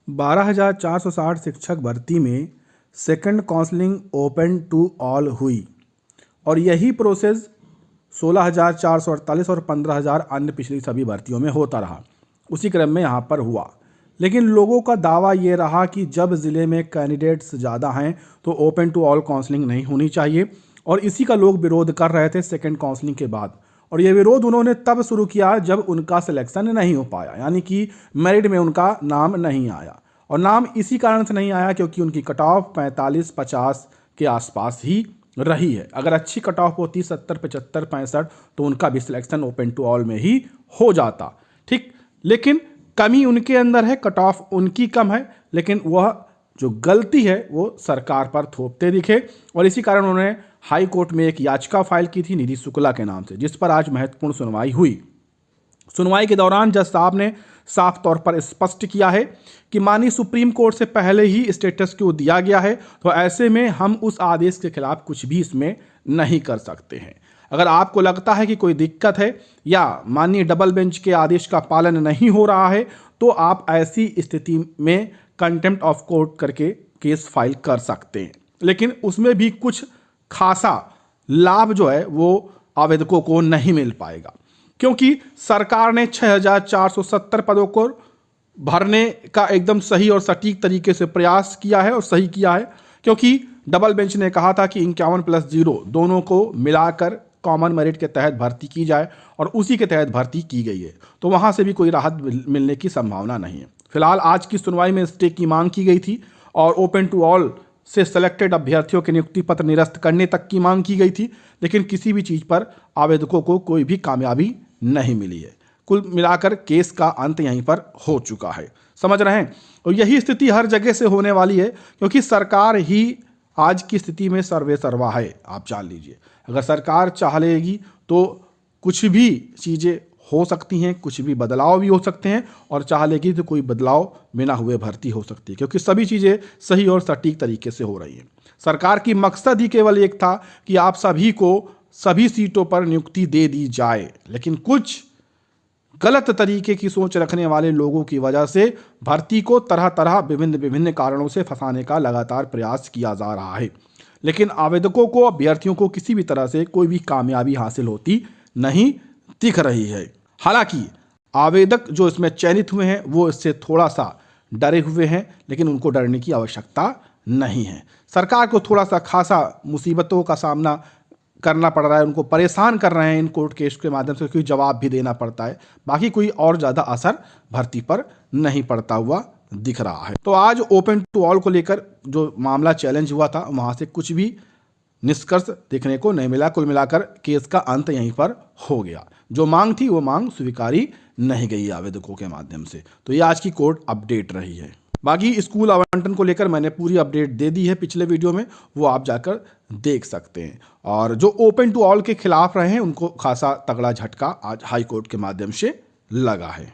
12,460 शिक्षक भर्ती में second counselling open to all हुई और यही प्रोसेस 16,448 और 15,000 अन्य पिछली सभी भर्तियों में होता रहा। उसी क्रम में यहाँ पर हुआ, लेकिन लोगों का दावा ये रहा कि जब ज़िले में कैंडिडेट्स ज़्यादा हैं तो ओपन टू ऑल काउंसलिंग नहीं होनी चाहिए और इसी का लोग विरोध कर रहे थे सेकंड काउंसलिंग के बाद। और ये विरोध उन्होंने तब शुरू किया जब उनका सिलेक्शन नहीं हो पाया, यानी कि मेरिट में उनका नाम नहीं आया। और नाम इसी कारण से नहीं आया क्योंकि उनकी कट ऑफ 45-50 के आसपास ही रही है। अगर अच्छी कट ऑफ होती 70, 75, 65 तो उनका भी सिलेक्शन ओपन टू ऑल में ही हो जाता। ठीक, लेकिन कमी उनके अंदर है, कट ऑफ उनकी कम है, लेकिन वह जो गलती है वो सरकार पर थोपते दिखे और इसी कारण उन्होंने हाई कोर्ट में एक याचिका फाइल की थी निधि शुक्ला के नाम से, जिस पर आज महत्वपूर्ण सुनवाई हुई। सुनवाई के दौरान जज साहब ने साफ तौर पर स्पष्ट किया है कि माननीय सुप्रीम कोर्ट से पहले ही स्टेटस क्यों दिया गया है, तो ऐसे में हम उस आदेश के खिलाफ कुछ भी इसमें नहीं कर सकते हैं। अगर आपको लगता है कि कोई दिक्कत है या माननीय डबल बेंच के आदेश का पालन नहीं हो रहा है तो आप ऐसी स्थिति में कंटेम्प्ट ऑफ कोर्ट करके केस फाइल कर सकते हैं, लेकिन उसमें भी कुछ खासा लाभ जो है वो आवेदकों को नहीं मिल पाएगा क्योंकि सरकार ने 6,470 पदों को भरने का एकदम सही और सटीक तरीके से प्रयास किया है और सही किया है, क्योंकि डबल बेंच ने कहा था कि 51+0 दोनों को मिलाकर कॉमन मेरिट के तहत भर्ती की जाए और उसी के तहत भर्ती की गई है, तो वहां से भी कोई राहत मिलने की संभावना नहीं है। फिलहाल आज की सुनवाई में स्टे की मांग की गई थी और ओपन टू ऑल से सेलेक्टेड अभ्यर्थियों के नियुक्ति पत्र निरस्त करने तक की मांग की गई थी, लेकिन किसी भी चीज़ पर आवेदकों को कोई भी कामयाबी नहीं मिली है। कुल मिलाकर केस का अंत यहीं पर हो चुका है, समझ रहे हैं। और यही स्थिति हर जगह से होने वाली है क्योंकि सरकार ही आज की स्थिति में सर्वे सर्वा है। आप जान लीजिए, अगर सरकार चाह लेगी तो कुछ भी चीज़ें हो सकती हैं, कुछ भी बदलाव भी हो सकते हैं और चाह लेगी तो कोई बदलाव बिना हुए भर्ती हो सकती है, क्योंकि सभी चीज़ें सही और सटीक तरीके से हो रही हैं। सरकार की मकसद ही केवल एक था कि आप सभी को सभी सीटों पर नियुक्ति दे दी जाए, लेकिन कुछ गलत तरीके की सोच रखने वाले लोगों की वजह से भर्ती को तरह तरह विभिन्न कारणों से फंसाने का लगातार प्रयास किया जा रहा है, लेकिन आवेदकों को, अभ्यर्थियों को किसी भी तरह से कोई भी कामयाबी हासिल होती नहीं दिख रही है। हालांकि आवेदक जो इसमें चयनित हुए हैं वो इससे थोड़ा सा डरे हुए हैं, लेकिन उनको डरने की आवश्यकता नहीं है। सरकार को थोड़ा सा खासा मुसीबतों का सामना करना पड़ रहा है, उनको परेशान कर रहे हैं इन कोर्ट केस के माध्यम से, क्योंकि जवाब भी देना पड़ता है। बाकी कोई और ज़्यादा असर भर्ती पर नहीं पड़ता हुआ दिख रहा है। तो आज ओपन टू ऑल को लेकर जो मामला चैलेंज हुआ था वहाँ से कुछ भी निष्कर्ष देखने को नहीं मिला। कुल मिलाकर केस का अंत यहीं पर हो गया। जो मांग थी वो मांग स्वीकारी नहीं गई आवेदकों के माध्यम से। तो ये आज की कोर्ट अपडेट रही है। बाकी स्कूल आवंटन को लेकर मैंने पूरी अपडेट दे दी है पिछले वीडियो में, वो आप जाकर देख सकते हैं। और जो ओपन टू ऑल के खिलाफ रहे हैं उनको खासा तगड़ा झटका आज हाई कोर्ट के माध्यम से लगा है।